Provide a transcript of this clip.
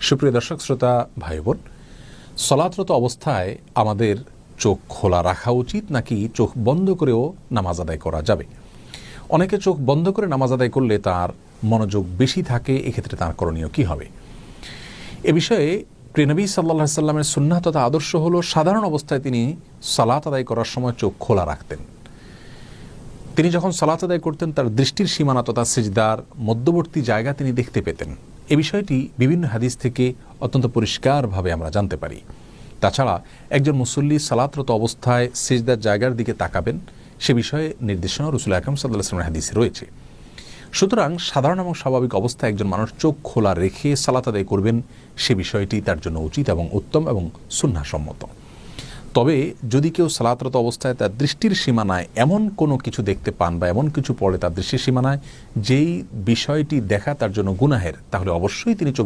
সুপ্রিয় দর্শক শ্রোতা ভাই বোন, সলাতরত অবস্থায় আমাদের চোখ খোলা রাখা উচিত নাকি চোখ বন্ধ করেও নামাজ আদায় করা যাবে? অনেকে চোখ বন্ধ করে নামাজ আদায় করলে তার মনোযোগ বেশি থাকে, এক্ষেত্রে তার করণীয় কী হবে? এ বিষয়ে প্রিয় নবী সাল্লাল্লাহু আলাইহি সাল্লামের সুন্নাহ তথা আদর্শ হলো সাধারণ অবস্থায় তিনি সালাত আদায় করার সময় চোখ খোলা রাখতেন। তিনি যখন সালাত আদায় করতেন তার দৃষ্টির সীমানা তথা সিজদার মধ্যবর্তী জায়গা তিনি দেখতে পেতেন। এ বিষয়টি বিভিন্ন হাদিস থেকে অত্যন্ত পরিষ্কারভাবে আমরা জানতে পারি। তাছাড়া একজন মুসল্লি সালাতরত অবস্থায় সিজদার জায়গার দিকে তাকাবেন, সে বিষয়ে নির্দেশনা রাসূল আকরাম সাল্লাল্লাহু আলাইহি ওয়াসাল্লামের হাদিসে রয়েছে। সুতরাং সাধারণ এবং স্বাভাবিক অবস্থায় একজন মানুষ চোখ খোলা রেখে সালাত আদায় করবেন, সে বিষয়টি তার জন্য উচিত এবং উত্তম এবং সুন্নাহসম্মত। তবে যদি কেউ সালাতরত অবস্থায় তার দৃষ্টির সীমানায় এমন কোনো কিছু দেখতে পান বা এমন কিছু পড়ে তার দৃষ্টির সীমানায় যেই বিষয়টি দেখা তার জন্য গুনাহের, তাহলে অবশ্যই তিনি চোখ